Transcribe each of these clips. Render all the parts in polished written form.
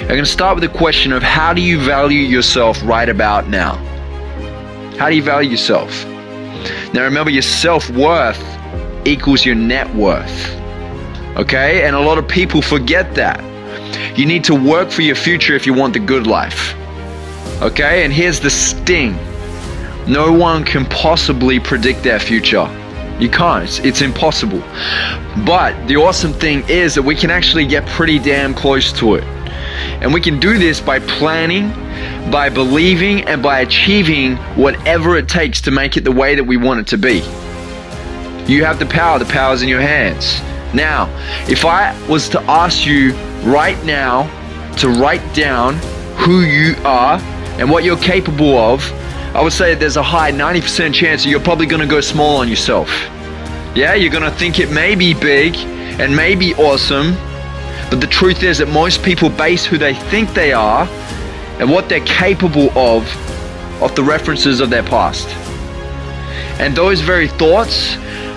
I'm going to start with the question of how do you value yourself right about now? How do you value yourself? Now remember, your self-worth equals your net worth. Okay? And a lot of people forget that. You need to work for your future if you want the good life. Okay? And here's the sting. No one can possibly predict their future. You can't. It's impossible. But the awesome thing is that we can actually get pretty damn close to it. And we can do this by planning, by believing, and by achieving whatever it takes to make it the way that we want it to be. You have the power. The power's in your hands. Now, if I was to ask you right now to write down who you are and what you're capable of, I would say there's a high 90% chance that you're probably going to go small on yourself. Yeah, you're going to think it may be big and may be awesome, but the truth is that most people base who they think they are and what they're capable of off the references of their past. And those very thoughts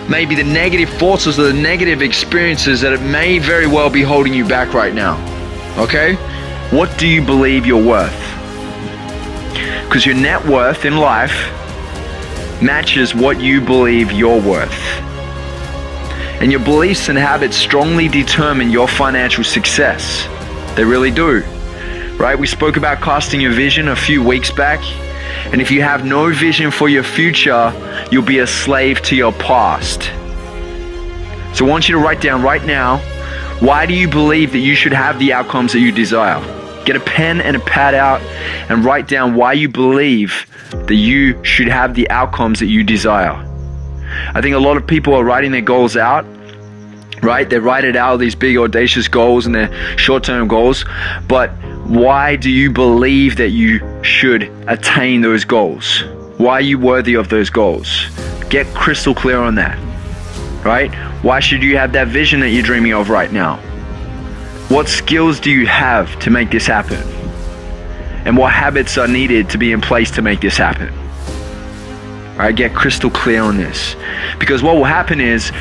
may be the negative forces or the negative experiences that it may very well be holding you back right now. Okay? What do you believe you're worth? Because your net worth in life matches what you believe you're worth. And your beliefs and habits strongly determine your financial success. They really do. Right? We spoke about casting your vision a few weeks back. And if you have no vision for your future, you'll be a slave to your past. So I want you to write down right now, why do you believe that you should have the outcomes that you desire? Get a pen and a pad out and write down why you believe that you should have the outcomes that you desire. I think a lot of people are writing their goals out, right? They write it out, these big audacious goals and their short-term goals. But why do you believe that you should attain those goals? Why are you worthy of those goals? Get crystal clear on that, right? Why should you have that vision that you're dreaming of right now? What skills do you have to make this happen? And what habits are needed to be in place to make this happen? All right, get crystal clear on this. Because what will happen is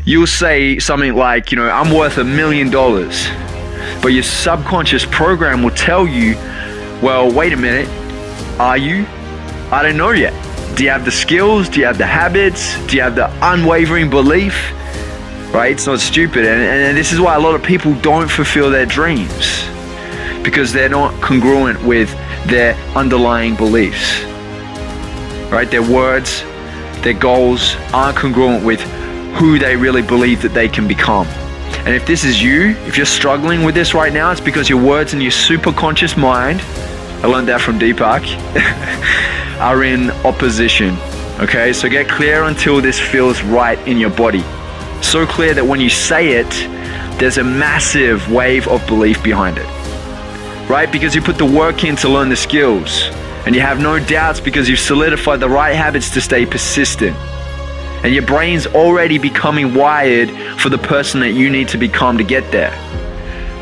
you'll say something like, I'm worth $1 million. But your subconscious program will tell you, well, wait a minute, are you? I don't know yet. Do you have the skills? Do you have the habits? Do you have the unwavering belief? Right? It's not stupid. And this is why a lot of people don't fulfill their dreams, because they're not congruent with their underlying beliefs. Right? Their words, their goals aren't congruent with who they really believe that they can become. And if this is you, if you're struggling with this right now, it's because your words in your superconscious mind, I learned that from Deepak, are in opposition. Okay? So get clear until this feels right in your body. So clear that when you say it, there's a massive wave of belief behind it. Right? Because you put the work in to learn the skills. And you have no doubts because you've solidified the right habits to stay persistent. And your brain's already becoming wired for the person that you need to become to get there.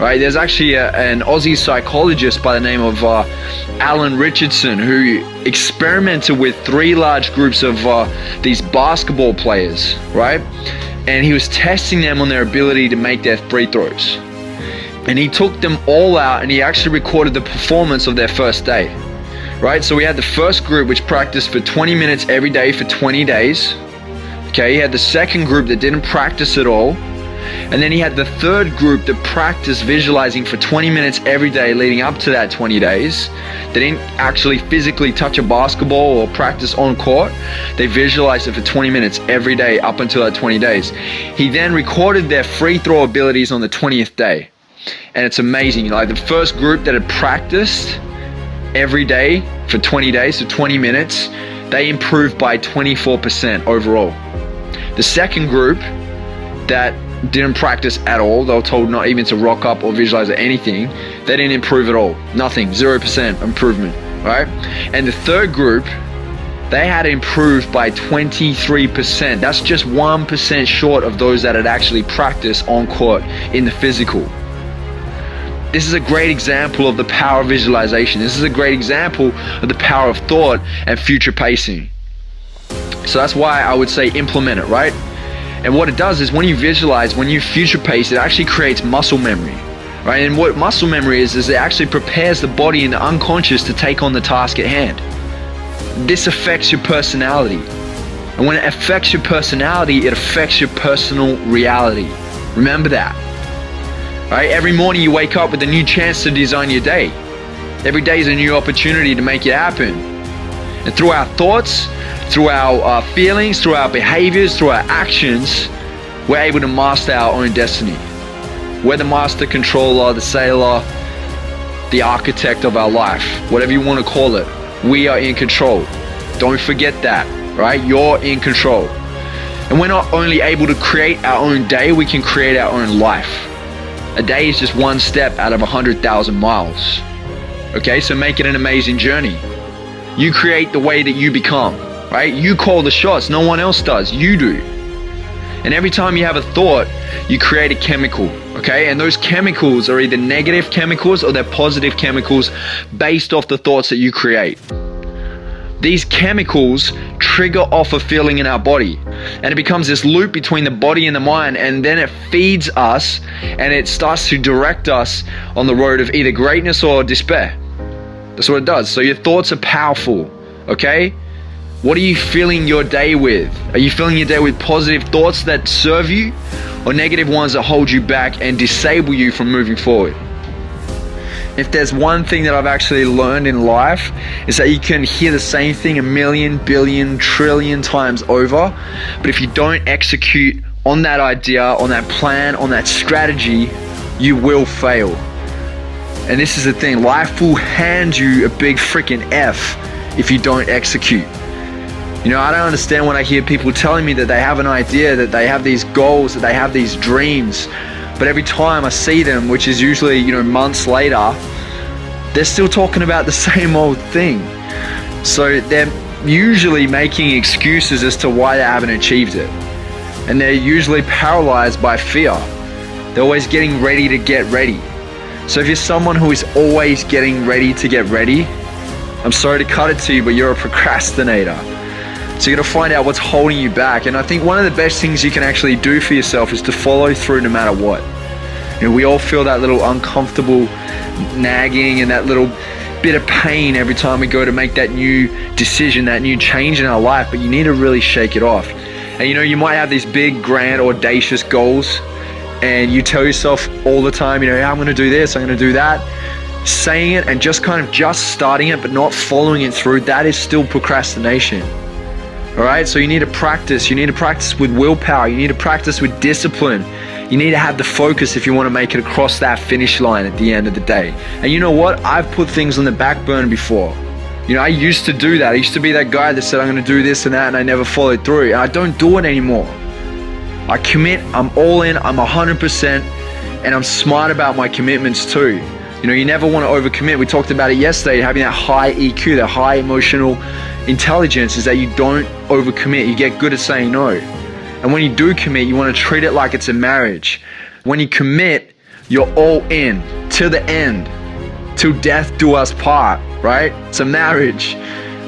Right? There's actually an Aussie psychologist by the name of Alan Richardson who experimented with 3 large groups of these basketball players, right? And he was testing them on their ability to make their free throws. And he took them all out and he actually recorded the performance of their first day, right? So we had the first group which practiced for 20 minutes every day for 20 days. Okay, he had the second group that didn't practice at all. And then he had the third group that practiced visualizing for 20 minutes every day leading up to that 20 days. They didn't actually physically touch a basketball or practice on court. They visualized it for 20 minutes every day up until that 20 days. He then recorded their free throw abilities on the 20th day. And it's amazing. Like the first group that had practiced every day for 20 days, so 20 minutes, they improved by 24% overall. The second group that didn't practice at all, they were told not even to rock up or visualize anything, they didn't improve at all. Nothing, 0% improvement, right? And the third group, they had improved by 23%. That's just 1% short of those that had actually practiced on court in the physical. This is a great example of the power of visualization. This is a great example of the power of thought and future pacing. So that's why I would say implement it, right? And what it does is when you visualize, when you future pace, it actually creates muscle memory, right? And what muscle memory is it actually prepares the body and the unconscious to take on the task at hand. This affects your personality. And when it affects your personality, it affects your personal reality. Remember that. Right? Every morning you wake up with a new chance to design your day. Every day is a new opportunity to make it happen. And through our thoughts, through our feelings, through our behaviors, through our actions, we're able to master our own destiny. We're the master controller, the sailor, the architect of our life, whatever you want to call it. We are in control. Don't forget that, right? You're in control. And we're not only able to create our own day, we can create our own life. A day is just one step out of 100,000 miles. Okay, so make it an amazing journey. You create the way that you become, right? You call the shots, no one else does, you do. And every time you have a thought, you create a chemical, okay? And those chemicals are either negative chemicals or they're positive chemicals based off the thoughts that you create. These chemicals trigger off a feeling in our body, and it becomes this loop between the body and the mind, and then it feeds us and it starts to direct us on the road of either greatness or despair. That's what it does. So your thoughts are powerful, okay? What are you filling your day with? Are you filling your day with positive thoughts that serve you, or negative ones that hold you back and disable you from moving forward? If there's one thing that I've actually learned in life, is that you can hear the same thing a million, billion, trillion times over, but if you don't execute on that idea, on that plan, on that strategy, you will fail. And this is the thing, life will hand you a big freaking F if you don't execute. You know, I don't understand when I hear people telling me that they have an idea, that they have these goals, that they have these dreams, but every time I see them, which is usually, months later, they're still talking about the same old thing. So they're usually making excuses as to why they haven't achieved it. And they're usually paralyzed by fear. They're always getting ready to get ready. So if you're someone who is always getting ready to get ready, I'm sorry to cut it to you, but you're a procrastinator. So you got to find out what's holding you back. And I think one of the best things you can actually do for yourself is to follow through no matter what. We all feel that little uncomfortable nagging and that little bit of pain every time we go to make that new decision, that new change in our life, but you need to really shake it off. And you might have these big, grand, audacious goals, and you tell yourself all the time, I'm going to do this, I'm going to do that. Saying it and just starting it but not following it through, that is still procrastination. All right, so you need to practice. You need to practice with willpower. You need to practice with discipline. You need to have the focus if you want to make it across that finish line at the end of the day. And you know what? I've put things on the back burner before. I used to do that. I used to be that guy that said, I'm going to do this and that, and I never followed through. And I don't do it anymore. I commit, I'm all in, I'm 100%, and I'm smart about my commitments too. You never want to overcommit. We talked about it yesterday, having that high EQ, that high emotional intelligence, is that you don't overcommit. You get good at saying no. And when you do commit, you want to treat it like it's a marriage. When you commit, you're all in till the end, till death do us part, right? It's a marriage.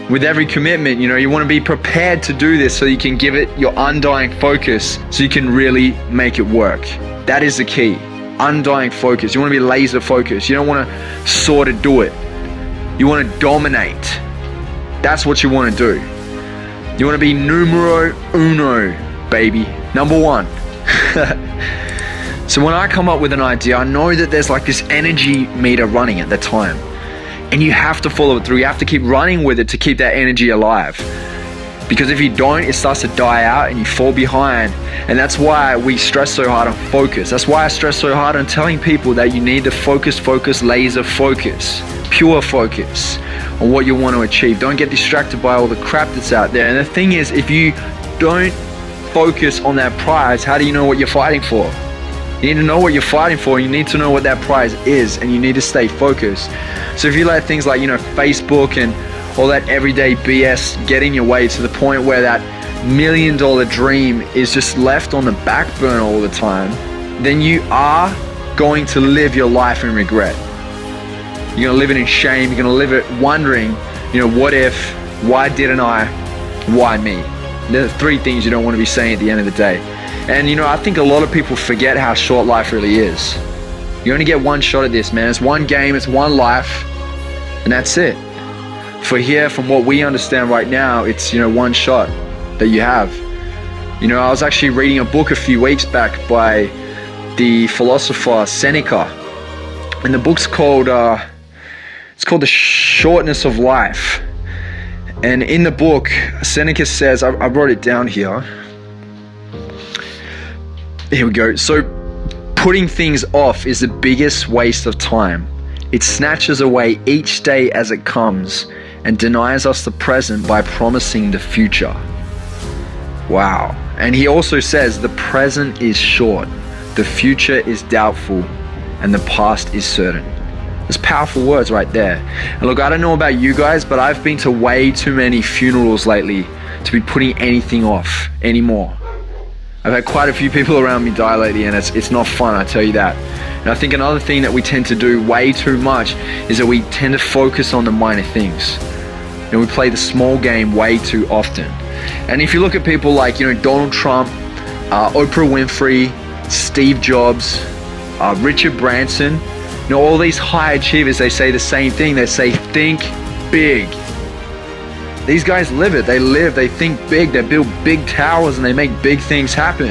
With every commitment, you want to be prepared to do this so you can give it your undying focus so you can really make it work. That is the key. Undying focus. You want to be laser focused. You don't want to sort of do it. You want to dominate. That's what you want to do. You want to be numero uno, baby. Number one. So when I come up with an idea, I know that there's like this energy meter running at the time. And you have to follow it through. You have to keep running with it to keep that energy alive. Because if you don't, it starts to die out and you fall behind. And that's why we stress so hard on focus. That's why I stress so hard on telling people that you need to focus, laser focus, pure focus on what you want to achieve. Don't get distracted by all the crap that's out there. And the thing is, if you don't focus on that prize, how do you know what you're fighting for? You need to know what you're fighting for. You need to know what that prize is, and you need to stay focused. So if you let things like, Facebook and all that everyday BS get in your way to the point where that $1 million dream is just left on the back burner all the time, then you are going to live your life in regret. You're going to live it in shame. You're going to live it wondering, what if, why didn't I, why me? There are 3 things you don't want to be saying at the end of the day. And I think a lot of people forget how short life really is. You only get one shot at this, man. It's one game, it's one life, and that's it. From what we understand right now, it's, one shot that you have. I was actually reading a book a few weeks back by the philosopher Seneca, and the book's called The Shortness of Life. And in the book, Seneca says, I wrote it down here. Here we go. So, putting things off is the biggest waste of time. It snatches away each day as it comes and denies us the present by promising the future. Wow. And he also says the present is short, the future is doubtful, and the past is certain. There's powerful words right there. And look, I don't know about you guys, but I've been to way too many funerals lately to be putting anything off anymore. I've had quite a few people around me die lately, and it's not fun, I tell you that. And I think another thing that we tend to do way too much is that we tend to focus on the minor things. And we play the small game way too often. And if you look at people like, Donald Trump, Oprah Winfrey, Steve Jobs, Richard Branson, all these high achievers, they say the same thing. They say, think big. These guys live it. They think big, they build big towers, and they make big things happen.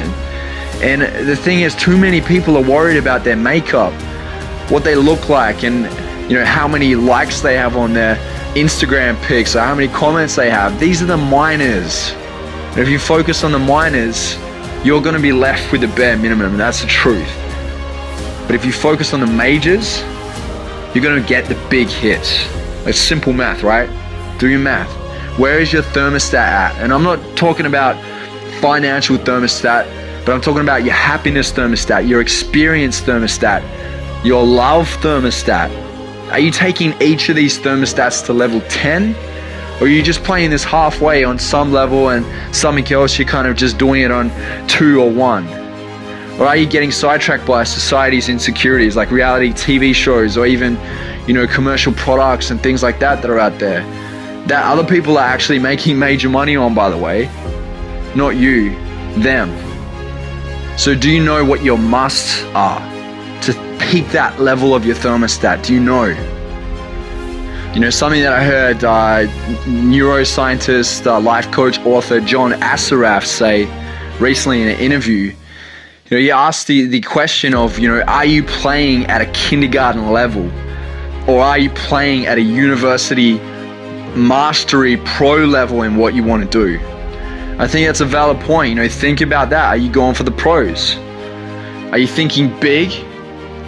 And the thing is, too many people are worried about their makeup, what they look like, and how many likes they have on their Instagram pics, or how many comments they have. These are the minors. And if you focus on the minors, you're going to be left with the bare minimum, and that's the truth. But if you focus on the majors, you're going to get the big hits. It's simple math, right? Do your math. Where is your thermostat at? And I'm not talking about financial thermostat, but I'm talking about your happiness thermostat, your experience thermostat, your love thermostat. Are you taking each of these thermostats to level 10? Or are you just playing this halfway on some level, and something else you're kind of just doing it on 2 or 1? Or are you getting sidetracked by society's insecurities, like reality TV shows, or even, commercial products and things like that are out there, that other people are actually making major money on, by the way? Not you, them. So do you know what your musts are to peak that level of your thermostat? Do you know? Something that I heard neuroscientist, life coach, author John Assaraf say recently in an interview. He asked the question of, are you playing at a kindergarten level, or are you playing at a university mastery pro level in what you want to do? I think that's a valid point. Think about that. Are you going for the pros? Are you thinking big?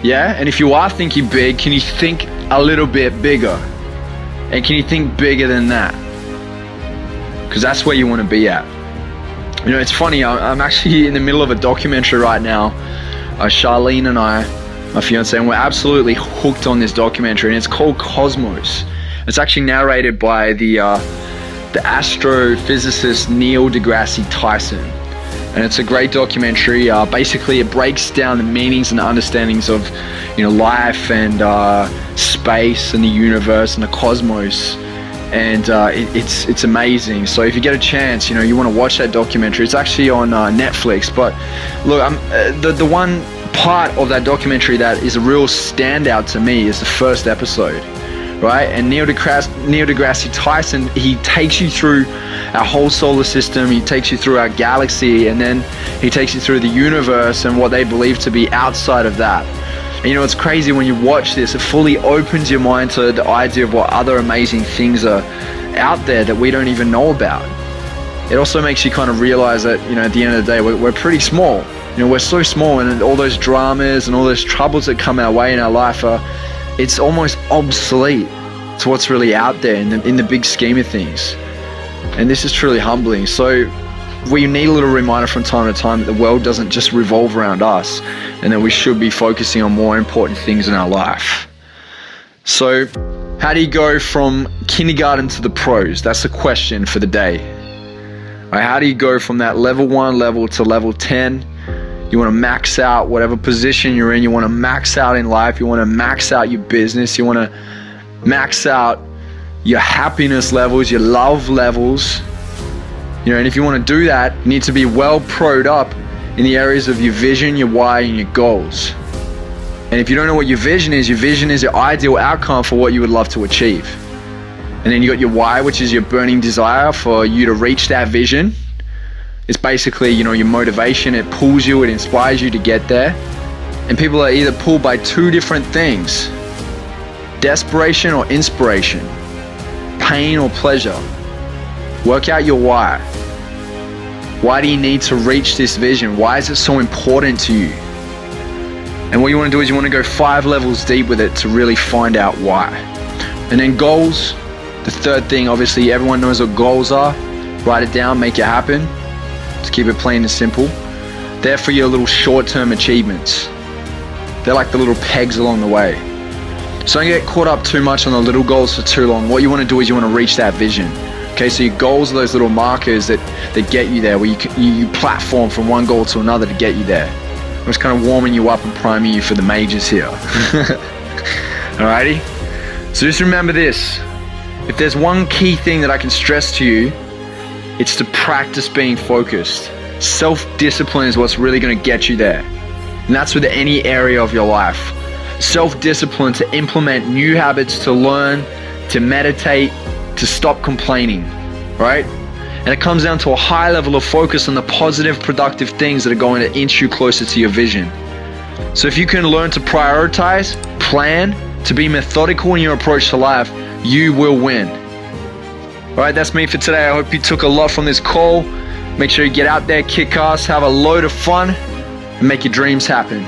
Yeah. And if you are thinking big, can you think a little bit bigger? And can you think bigger than that? Because that's where you want to be at. It's funny, I'm actually in the middle of a documentary right now. Charlene and I, my fiance, and we're absolutely hooked on this documentary, and it's called Cosmos. It's actually narrated by the astrophysicist Neil deGrasse Tyson. And it's a great documentary. Basically, it breaks down the meanings and understandings of, life and space and the universe and the cosmos. And it's amazing. So if you get a chance, you want to watch that documentary. It's actually on Netflix. But look, the one part of that documentary that is a real standout to me is the first episode, right? And Neil deGrasse Tyson, he takes you through our whole solar system. He takes you through our galaxy, and then he takes you through the universe and what they believe to be outside of that. And it's crazy when you watch this, it fully opens your mind to the idea of what other amazing things are out there that we don't even know about. It also makes you kind of realize that, at the end of the day, we're pretty small. We're so small, and all those dramas and all those troubles that come our way in our life it's almost obsolete to what's really out there in the big scheme of things. And this is truly humbling. So we need a little reminder from time to time that the world doesn't just revolve around us, and that we should be focusing on more important things in our life. So how do you go from kindergarten to the pros? That's the question for the day. Right, how do you go from that level 1 level to level 10? You want to max out whatever position you're in. You want to max out in life. You want to max out your business. You want to max out your happiness levels, your love levels. And if you want to do that, you need to be well pro'd up in the areas of your vision, your why, and your goals. And if you don't know what your vision is your ideal outcome for what you would love to achieve. And then you got your why, which is your burning desire for you to reach that vision. It's basically, your motivation. It pulls you, it inspires you to get there. And people are either pulled by two different things: desperation or inspiration, pain or pleasure. Work out your why. Why do you need to reach this vision? Why is it so important to you? And what you want to do is you want to go 5 levels deep with it to really find out why. And then goals. The third thing, obviously, everyone knows what goals are. Write it down, make it happen. Just keep it plain and simple. They're for your little short-term achievements. They're like the little pegs along the way. So don't get caught up too much on the little goals for too long. What you want to do is you want to reach that vision. Okay, so your goals are those little markers that get you there, where you platform from one goal to another to get you there. I'm just kind of warming you up and priming you for the majors here. Alrighty? So just remember this. If there's one key thing that I can stress to you, it's to practice being focused. Self-discipline is what's really going to get you there. And that's with any area of your life. Self-discipline to implement new habits, to learn, to meditate, to stop complaining, right? And it comes down to a high level of focus on the positive, productive things that are going to inch you closer to your vision. So if you can learn to prioritize, plan, to be methodical in your approach to life, you will win. All right, that's me for today. I hope you took a lot from this call. Make sure you get out there, kick ass, have a load of fun, and make your dreams happen.